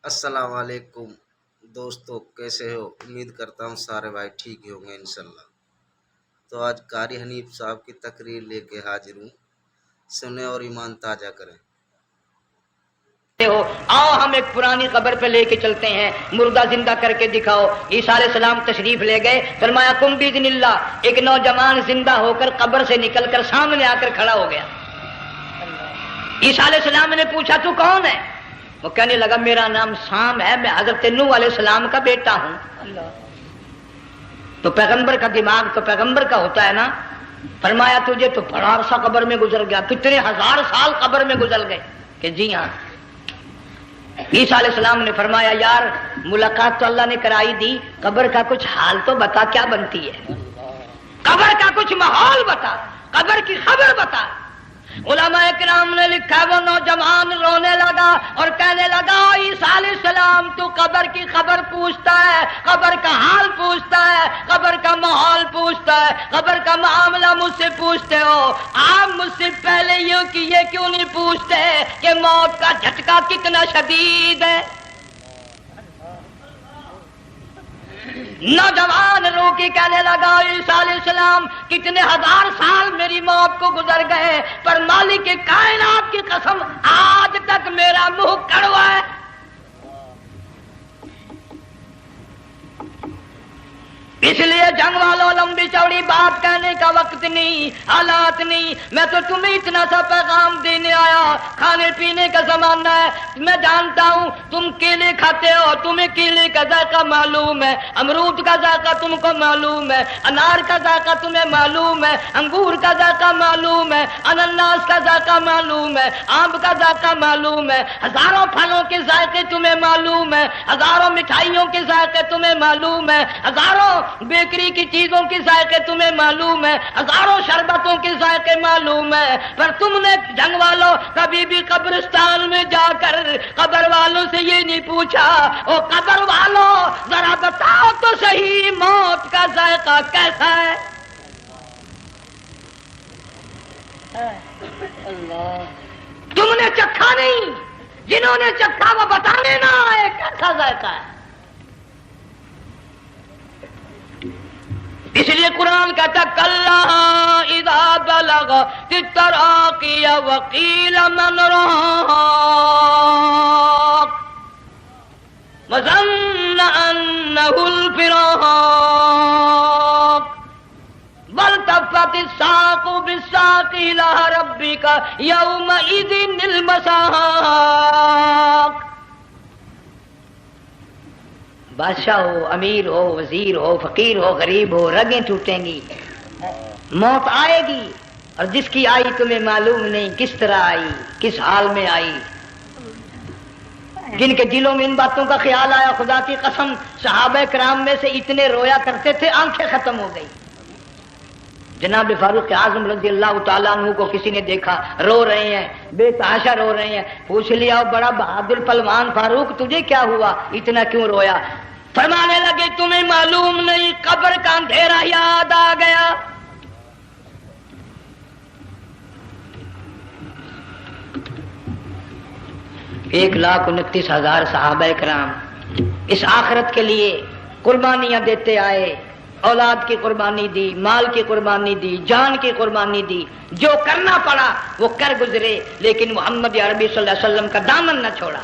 السلام علیکم دوستو، کیسے ہو؟ امید کرتا ہوں سارے بھائی ٹھیک ہی ہوں گے انشاءاللہ۔ تو آج قاری حنیف صاحب کی تقریر لے کے حاضر ہوں، سنیں اور ایمان تازہ کریں۔ آؤ ہم ایک پرانی قبر پہ لے کے چلتے ہیں، مردہ زندہ کر کے دکھاؤ۔ عیسیٰ علیہ السلام تشریف لے گئے، فرمایا کم باذن اللہ، ایک نوجوان زندہ ہو کر قبر سے نکل کر سامنے آ کر کھڑا ہو گیا۔ عیسیٰ علیہ السلام نے پوچھا تو کون ہے؟ وہ کہنے لگا میرا نام سام ہے، میں حضرت نوح علیہ السلام کا بیٹا ہوں۔ تو پیغمبر کا دماغ تو پیغمبر کا ہوتا ہے نا۔ فرمایا تجھے تو بڑا عرصہ قبر میں گزر گیا، کتنے ہزار سال قبر میں گزر گئے؟ کہ جی ہاں۔ عیسیٰ علیہ السلام نے فرمایا یار ملاقات تو اللہ نے کرائی دی، قبر کا کچھ حال تو بتا، کیا بنتی ہے؟ قبر کا کچھ ماحول بتا، قبر کی خبر بتا۔ علماء کرام نے لکھا وہ نوجوان رونے لگا اور کہنے لگا عیسیٰ علیہ السلام تو قبر کی خبر پوچھتا ہے، قبر کا حال پوچھتا ہے، قبر کا ماحول پوچھتا ہے، قبر کا معاملہ مجھ سے پوچھتے ہو، آپ مجھ سے پہلے یہ کیوں نہیں پوچھتے کہ موت کا جھٹکا کتنا شدید ہے؟ نوجوان رو کے کہنے لگا عیسیٰ علیہ السلام کتنے ہزار سال میری موت کو گزر گئے، پر مالک کائنات کی قسم آج تک میرا منہ کڑوا ہے۔ اس لیے جنگ والوں لمبی چوڑی بات کہنے کا وقت نہیں، حالات نہیں، میں تو تمہیں اتنا سا پیغام دینے آیا۔ کھانے پینے کا زمانہ ہے، میں جانتا ہوں تم کیلے کھاتے ہو، تمہیں کیلے کا ذائقہ معلوم ہے، امرود کا ذائقہ تم کو معلوم ہے، انار کا ذائقہ تمہیں معلوم ہے، انگور کا ذائقہ معلوم ہے، انناس کا ذائقہ معلوم ہے، آم کا ذائقہ معلوم ہے، ہزاروں پھلوں کے ذائقے تمہیں معلوم ہے، ہزاروں مٹھائیوں کے ذائقے تمہیں معلوم ہے، ہزاروں بیکری کی چیزوں کے ذائقے تمہیں معلوم ہے، ہزاروں شربتوں کے ذائقے معلوم ہے، پر تم نے جنگ والوں کبھی بھی قبرستان میں جا کر قبر والوں سے یہ نہیں پوچھا او قبر والوں ذرا بتاؤ تو صحیح موت کا ذائقہ کیسا ہے؟ تم نے چکھا نہیں، جنہوں نے چکھا وہ بتانے نہ آئے کیسا ذائقہ ہے۔ اس لیے قرآن کہتا کلا اذا بلغت التراقی وقیل من راق وظن انہ الفراق والتفت الساق بالساق الى ربک یومئذ المساق۔ بادشاہ ہو، امیر ہو، وزیر ہو، فقیر ہو، غریب ہو، رگیں ٹوٹیں گی، موت آئے گی، اور جس کی آئی تمہیں معلوم نہیں کس طرح آئی، کس حال میں آئی۔ جن کے دلوں میں ان باتوں کا خیال آیا خدا کی قسم صحابہ کرام میں سے اتنے رویا کرتے تھے آنکھیں ختم ہو گئی۔ جناب فاروق اعظم رضی اللہ تعالیٰ عنہ کو کسی نے دیکھا رو رہے ہیں، بے تحاشا رو رہے ہیں، پوچھ لیا بڑا بہادر پہلوان فاروق تجھے کیا ہوا، اتنا کیوں رویا؟ فرمانے لگے تمہیں معلوم نہیں قبر کا اندھیرا یاد آ گیا۔ ایک لاکھ 29,000 صحابہ کرام اس آخرت کے لیے قربانیاں دیتے آئے، اولاد کی قربانی دی، مال کی قربانی دی، جان کی قربانی دی، جو کرنا پڑا وہ کر گزرے، لیکن محمد عربی صلی اللہ علیہ وسلم کا دامن نہ چھوڑا۔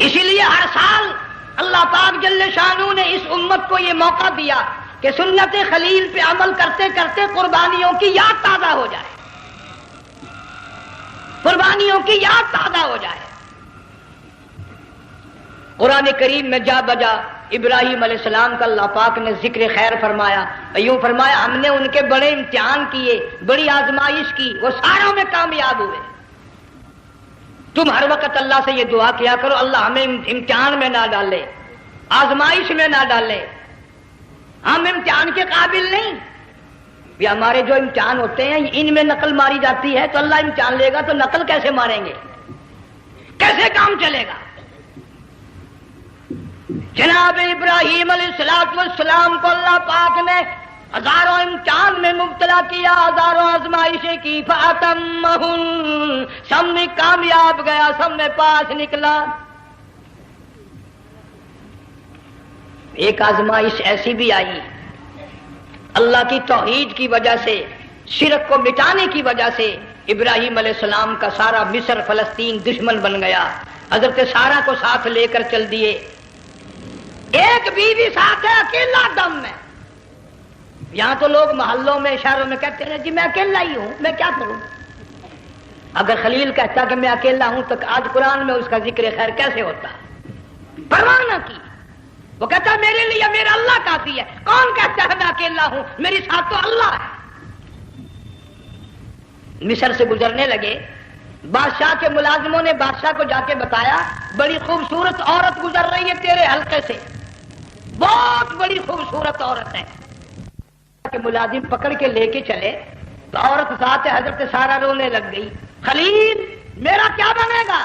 اسی لیے ہر سال اللہ پاک جل شانہ نے اس امت کو یہ موقع دیا کہ سنت خلیل پہ عمل کرتے کرتے قربانیوں کی یاد تازہ ہو جائے، قربانیوں کی یاد تازہ ہو جائے۔ قرآن کریم میں جا بجا ابراہیم علیہ السلام کا اللہ پاک نے ذکر خیر فرمایا، یوں فرمایا ہم نے ان کے بڑے امتحان کیے، بڑی آزمائش کی، وہ ساروں میں کامیاب ہوئے۔ تم ہر وقت اللہ سے یہ دعا کیا کرو اللہ ہمیں امتحان میں نہ ڈالے، آزمائش میں نہ ڈالے، ہم امتحان کے قابل نہیں۔ یہ ہمارے جو امتحان ہوتے ہیں ان میں نقل ماری جاتی ہے، تو اللہ امتحان لے گا تو نقل کیسے ماریں گے، کیسے کام چلے گا؟ جناب ابراہیم علیہ السلام کو اللہ پاک نے ہزاروں امتحان میں مبتلا کیا، ہزاروں آزمائشیں کی، فَأَتَمَّهُنْ، سب میں کامیاب گیا، سب میں پاس نکلا۔ ایک آزمائش ایسی بھی آئی، اللہ کی توحید کی وجہ سے، شرک کو مٹانے کی وجہ سے ابراہیم علیہ السلام کا سارا مصر فلسطین دشمن بن گیا، حضرت سارہ کو ساتھ لے کر چل دیے، ایک بیوی ساتھ ہے، اکیلا دم میں۔ یہاں تو لوگ محلوں میں شہروں میں کہتے ہیں جی میں اکیلا ہی ہوں، میں کیا کروں۔ اگر خلیل کہتا کہ میں اکیلا ہوں تو آج قرآن میں اس کا ذکر خیر کیسے ہوتا؟ پرواہ نہ کی، وہ کہتا میرے لیے میرا اللہ کافی ہے۔ کون کہتا ہے میں اکیلا ہوں، میری ساتھ تو اللہ ہے۔ مصر سے گزرنے لگے، بادشاہ کے ملازموں نے بادشاہ کو جا کے بتایا بڑی خوبصورت عورت گزر رہی ہے تیرے حلقے سے، بہت بڑی خوبصورت عورت ہے۔ کہ ملازم پکڑ کے لے کے چلے تو عورت ذات حضرت سارہ رونے لگ گئی، خلیل میرا کیا بنے گا؟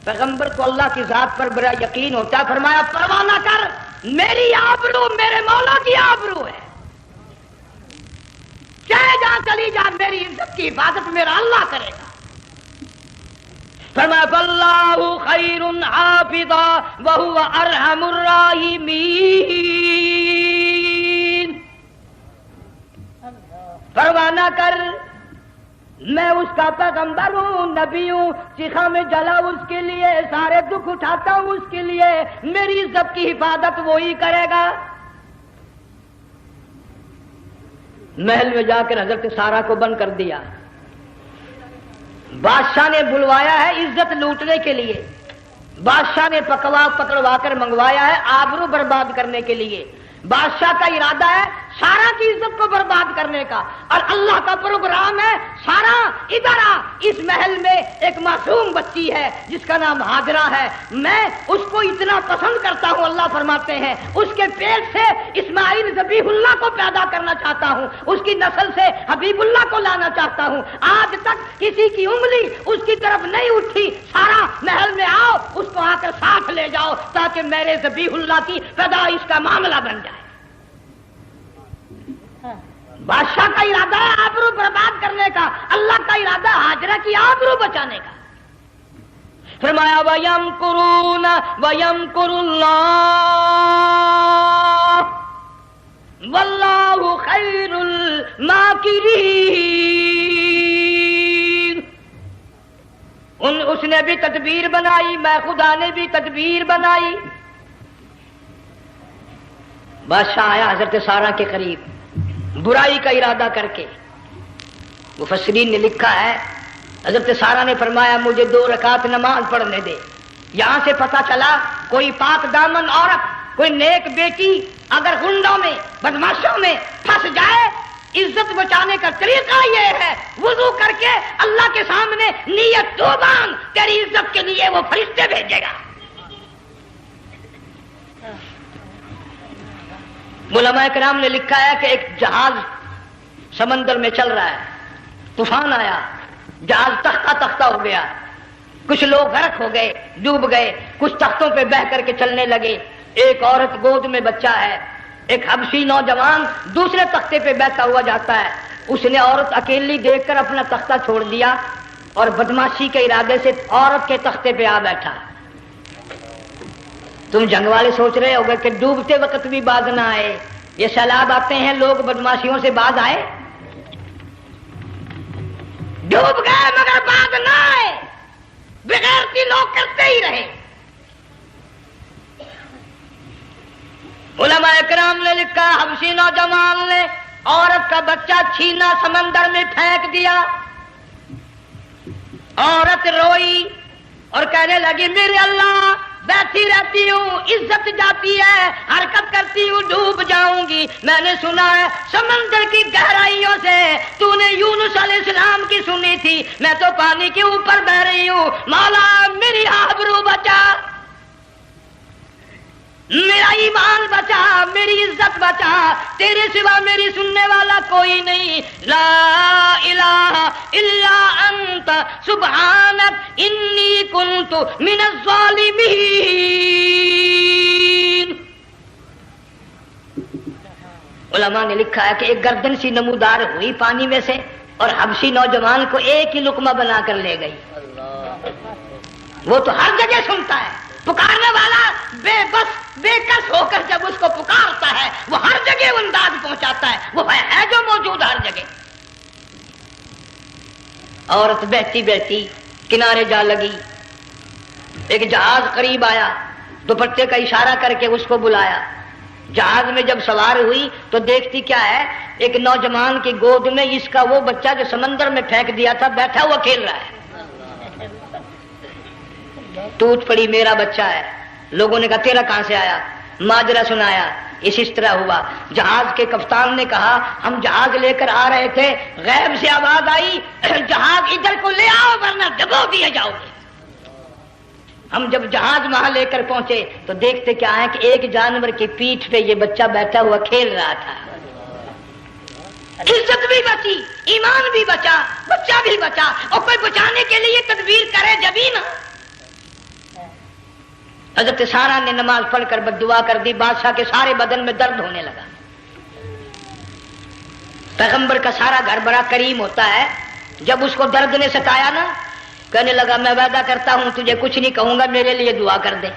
پیغمبر کو اللہ کی ذات پر بڑا یقین ہوتا، فرمایا پرواہ نہ کر، میری آبرو میرے مولا کی آبرو ہے، چاہے جہاں چلی جا میری عزت کی حفاظت میرا اللہ کرے گا۔ فرمایا فاللہ خیر حافظا وہو ارحم الراحمین، پرواہ نہ کر، میں اس کا پیغمبر ہوں، نبی ہوں، چیخا میں جلا اس کے لیے، سارے دکھ اٹھاتا ہوں اس کے لیے، میری عزت کی حفاظت وہی کرے گا۔ محل میں جا کر حضرت سارہ کو بند کر دیا، بادشاہ نے بلوایا ہے عزت لوٹنے کے لیے، بادشاہ نے پکڑوا کر منگوایا ہے آبرو برباد کرنے کے لیے۔ بادشاہ کا ارادہ ہے سارا کی عزت کو برباد کرنے کا، اور اللہ کا پروگرام ہے سارا ادھر آ، اس محل میں ایک معصوم بچی ہے جس کا نام ہاجرہ ہے، میں اس کو اتنا پسند کرتا ہوں، اللہ فرماتے ہیں اس کے پیٹ سے اسماعیل ذبیح اللہ کو پیدا کرنا چاہتا ہوں، اس کی نسل سے حبیب اللہ کو لانا چاہتا ہوں۔ آج تک کسی کی انگلی اس کی طرف نہیں اٹھی، سارا محل میں آؤ، اس کو آ کر ساتھ لے جاؤ تاکہ میرے ذبیح اللہ کی پیدائش کا معاملہ بن جائے۔ بادشاہ کا ارادہ ہے آبرو برباد کرنے کا، اللہ کا ارادہ ہے ہاجرہ کی آبرو بچانے کا۔ فرمایا وَيَمْكُرُونَ وَيَمْكُرُ اللَّهُ وَاللَّهُ خَيْرُ الْمَاكِرِينَ۔ اس نے بھی تدبیر بنائی، میں خدا نے بھی تدبیر بنائی۔ بادشاہ آیا حضرت سارہ کے قریب برائی کا ارادہ کر کے، مفسرین نے لکھا ہے حضرت سارہ نے فرمایا مجھے 2 رکعت نماز پڑھنے دے۔ یہاں سے پتہ چلا کوئی پاک دامن عورت، کوئی نیک بیٹی اگر غنڈوں میں بدماشوں میں پھنس جائے، عزت بچانے کا طریقہ یہ ہے وضو کر کے اللہ کے سامنے نیت تو باندھ، تیری عزت کے لیے وہ فرشتے بھیجے گا۔ علماء کرام نے لکھا ہے کہ ایک جہاز سمندر میں چل رہا ہے، طوفان آیا، جہاز تختہ تختہ ہو گیا، کچھ لوگ غرق ہو گئے، ڈوب گئے، کچھ تختوں پہ بہ کر کے چلنے لگے۔ ایک عورت گود میں بچہ ہے، ایک حبشی نوجوان دوسرے تختے پہ بیٹھا ہوا جاتا ہے، اس نے عورت اکیلی دیکھ کر اپنا تختہ چھوڑ دیا اور بدماشی کے ارادے سے عورت کے تختے پہ آ بیٹھا۔ تم جنگ والے سوچ رہے ہوگے کہ ڈوبتے وقت بھی باز نہ آئے، یہ سیلاب آتے ہیں لوگ بدماشیوں سے باز آئے؟ ڈوب گئے مگر باز نہ آئے، بغیرتی لوگ کرتے ہی رہے۔ علماء کرام نے لکھا حبشی نوجوان نے عورت کا بچہ چھینا سمندر میں پھینک دیا، عورت روئی اور کہنے لگی میرے اللہ بیٹھی رہتی ہوں، عزت جاتی ہے، حرکت کرتی ہوں، ڈوب جاؤں گی۔ میں نے سنا ہے سمندر کی گہرائیوں سے تو نے یونس علیہ السلام کی سنی تھی، میں تو پانی کے اوپر بہ رہی ہوں، مولا میری آبرو بچا، میرا ایمان بچا، میری عزت بچا، تیرے سوا میری سننے والا کوئی نہیں، لا الہ الا انت سبحانک انی کنت من الظالمین۔ علماء نے لکھا ہے کہ ایک گردن سی نمودار ہوئی پانی میں سے اور حبشی نوجوان کو ایک ہی لقمہ بنا کر لے گئی. وہ تو ہر جگہ سنتا ہے، پکارنے والا بے بس بے کس ہو کر جب اس کو پکارتا ہے وہ ہر جگہ انداز پہنچاتا ہے، وہ ہے جو موجود ہر جگہ. عورت بہتی بہتی کنارے جا لگی، ایک جہاز قریب آیا، دوپٹے کا اشارہ کر کے اس کو بلایا. جہاز میں جب سوار ہوئی تو دیکھتی کیا ہے، ایک نوجوان کی گود میں اس کا وہ بچہ جو سمندر میں پھینک دیا تھا بیٹھا ہوا کھیل رہا ہے. ٹوٹ پڑی میرا بچہ ہے. لوگوں نے کہا تیرا کہاں سے آیا؟ ماجرا سنایا. اس طرح ہوا. جہاز کے کپتان نے کہا ہم جہاز لے کر آ رہے تھے، غیب سے آواز آئی جہاز ادھر کو لے آؤ ورنہ ڈبو دیے جاؤ گے. ہم جب جہاز وہاں لے کر پہنچے تو دیکھتے کیا ہے کہ ایک جانور کی پیٹھ پہ یہ بچہ بیٹھا ہوا کھیل رہا تھا. عزت بھی بچی، ایمان بھی بچا، بچہ بھی بچا. اور کوئی بچانے کے لیے تدبیر کرے جبھی نا. حضرت سارا نے نماز پڑھ کر بددعا کر دی. بادشاہ کے سارے بدن میں درد ہونے لگا. پیغمبر کا سارا گھر بڑا کریم ہوتا ہے. جب اس کو درد نے ستایا نا، کہنے لگا میں وعدہ کرتا ہوں تجھے کچھ نہیں کہوں گا، میرے لیے دعا کر دے.